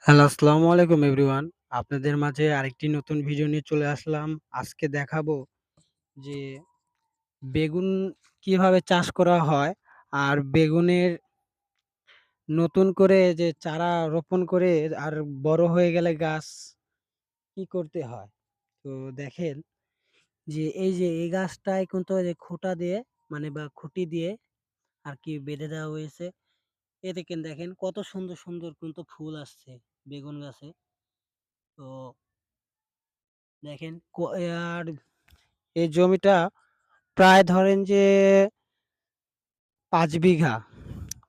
Hello, আসসালামু আলাইকুম everyone. আপনাদের মাঝে আরেকটি নতুন ভিডিও নিয়ে চলে আসলাম। আজকে দেখাবো যে বেগুন কিভাবে চাষ করা হয় আর বেগুনের নতুন করে যে চারা রোপণ করে আর বড় হয়ে গেলে গাছ কি করতে হয়। তো দেখেন যে এই যে এই গাছটায় কিন্তু এই যে খুঁটা দিয়ে বা খুঁটি দিয়ে আরকি বেঁধে দেওয়া হয়েছে। এ দেখেন কত সুন্দর, সুন্দর কিন্তু ফুল আসছে বেগুন গাছে। তো দেখেন আর এই জমিটা প্রায় ধরেন যে ৫ বিঘা,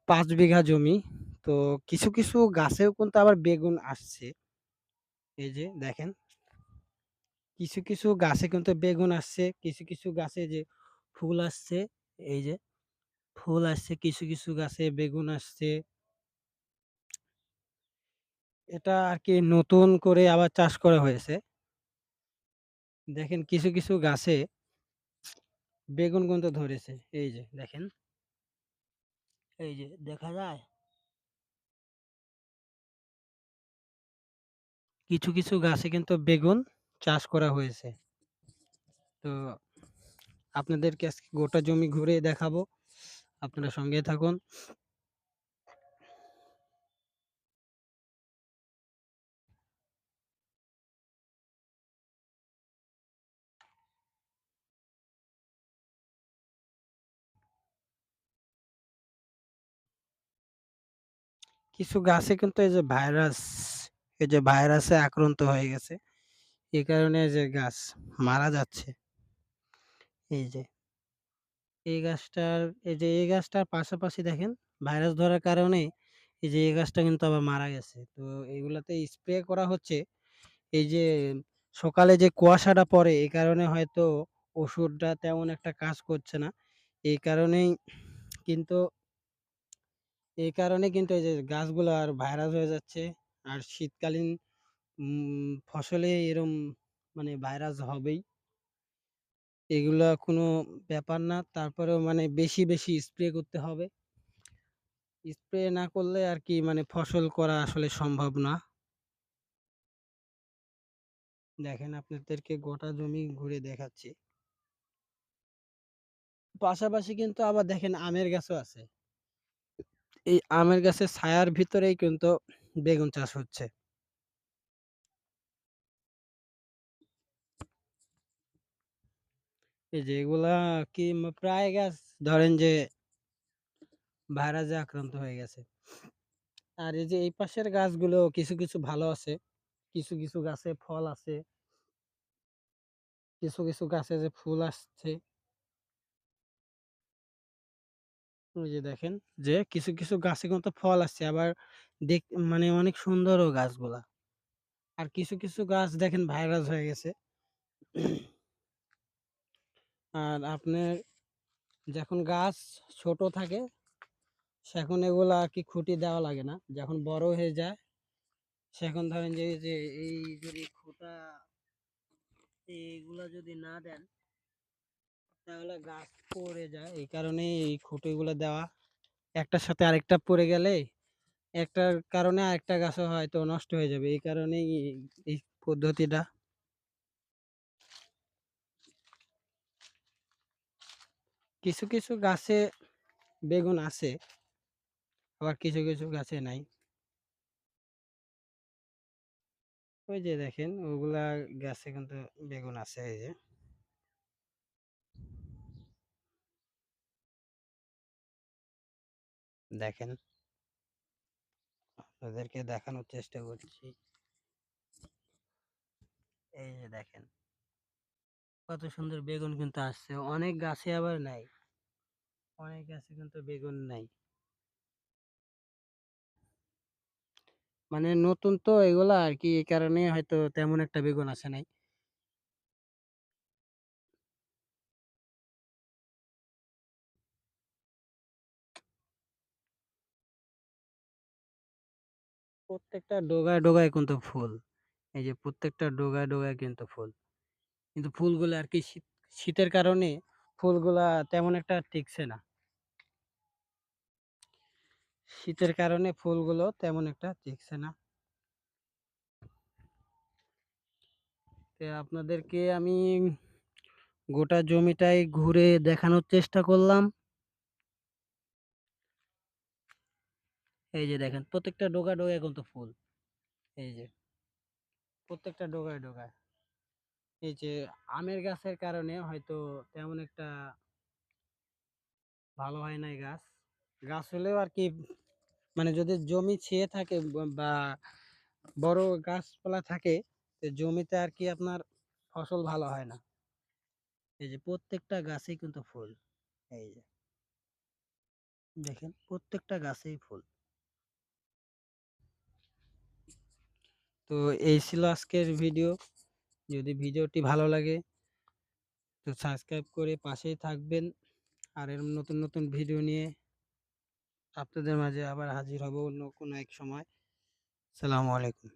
৫ বিঘা জমি। তো কিছু, কিছু গাছেও কিন্তু আবার বেগুন আসছে। এই যে দেখেন, কিছু, কিছু গাছে কিন্তু বেগুন আসছে, কিছু, কিছু গাছে যে ফুল আসছে, এই যে ফুল আসছে, কিছু, কিছু গাছে বেগুন আসছে। এটা আরকি নতুন করে আবার চাষ করা হয়েছে। দেখেন কিছু, কিছু গাছে বেগুন কিন্তু ধরেছে। এই যে দেখেন, এই যে দেখা যায়? কিছু, কিছু গাছে কিন্তু বেগুন চাষ করা হয়েছে। তো আপনাদেরকে আজকে গোটা জমি ঘুরে দেখাবো। আপনারা সঙ্গেই থাকুন। কিছু গাছে কিন্তু এই যে ভাইরাসে আক্রান্ত হয়ে গেছে। এই কারণে এই যে গাছ মারা যাচ্ছে। এই যে এই গাছটার পাশাপাশি দেখেন ভাইরাস ধরার কারণে এই যে এই গাছটা কিন্তু আবার মারা গেছে। তো এগুলাতে স্প্রে করা হচ্ছে। এই যে সকালে যে কুয়াশাটা পড়ে এই কারণে হয়তো ওষুধটা তেমন একটা কাজ করছে না। এই কারণেই কিন্তু কিন্তু এই যে গাছগুলো আর ভাইরাস হয়ে যাচ্ছে। আর শীতকালীন ফসলে এরম ভাইরাস হবেই। এগুলা কোনো ব্যাপার না। তারপরেও বেশি, বেশি স্প্রে করতে হবে। স্প্রে না করলে আরকি ফসল করা আসলে সম্ভব না। দেখেন আপনাদেরকে গোটা জমি ঘুরে দেখাচ্ছি। পাশাপাশি কিন্তু আবার দেখেন আমের গাছও আছে। এই আমের গাছের ছায়ার ভিতরেই কিন্তু বেগুন চাষ হচ্ছে। এই যে এগুলা প্রায় গাছ ধরেন যে ভাইরাসে আক্রান্ত হয়ে গেছে। আর এই যে এই পাশের গাছগুলো কিছু, কিছু ভালো আছে। কিছু, কিছু গাছে ফল আছে। কিছু, কিছু গাছে যে ফুল আসছে। ওই যে দেখেন যে কিছু, কিছু গাছে কিন্তু ফল আসছে। আবার দেখ অনেক সুন্দরও গাছগুলা। আর কিছু, কিছু গাছ দেখেন ভাইরাস হয়ে গেছে। আর আপনার যখন গাছ ছোট থাকে সেখন এগুলা আরকি খুঁটি দেওয়া লাগে না। যখন বড় হয়ে যায় সেখন ধরেন যে এই যে এই যদি খুঁটা এইগুলা যদি না দেন তাহলে গাছ পড়ে যায়। এই কারণেই এই খুঁটিগুলো দেওয়া। একটার সাথে আরেকটা পড়ে গেলে একটার কারণে আরেকটা গাছও হয়তো নষ্ট হয়ে যাবে। এই কারণেই এই পদ্ধতিটা। কিছু, কিছু গাছে বেগুন আছে, আবার কিছু, কিছু গাছে নাই। ওই যে দেখেন ওগুলা গাছে কিন্তু বেগুন আছে এই যে। দেখেন, আপনাদেরকে দেখানোর চেষ্টা করছি। এই যে দেখেন কত সুন্দর বেগুন কিন্তু আসছে। অনেক গাছে আবার নাই। অনেক গাছে কিন্তু বেগুন নাই। নতুন তো এগুলা আরকি এই কারণে হয়তো তেমন একটা বেগুন আসে নাই। প্রত্যেকটা ডোগায়, ডোগায় কিন্তু ফুল। এই যে প্রত্যেকটা ডোগায়, ডোগায় কিন্তু ফুল। কিন্তু ফুলগুলা আরকি শীতের কারণে ফুলগুলা তেমন একটা টিকছে না। শীতের কারণে ফুলগুলো তেমন একটা টিকছে না। তো আপনাদেরকে আমি গোটা জমিটাই ঘুরে দেখানোর চেষ্টা করলাম। এই যে দেখেন প্রত্যেকটা ডোগায়, ডোগায় কিন্তু ফুল। এই যে প্রত্যেকটা ডোগায়, ডোগায়। এই যে আমের গাছের কারণে হয়তো তেমন একটা ভালো হয় নাই গাছ। গাছ হলেও আরকি মানে যদি জমি ছেয়ে থাকে বা বড় গাছপালা থাকে, তো জমিতে আরকি আপনার ফসল ভালো হয় না। এই যে প্রত্যেকটা গাছেই কিন্তু ফুল। এই যে দেখেন প্রত্যেকটা গাছেই ফুল। তো এই ছিল আজকের ভিডিও। যদি ভিডিওটি ভালো লাগে তো সাবস্ক্রাইব করে পাশেই থাকবেন। আর এরকম নতুন, নতুন ভিডিও নিয়ে আপনাদের মাঝে আবার হাজির হব অন্য কোনো এক সময়। আসসালামু আলাইকুম।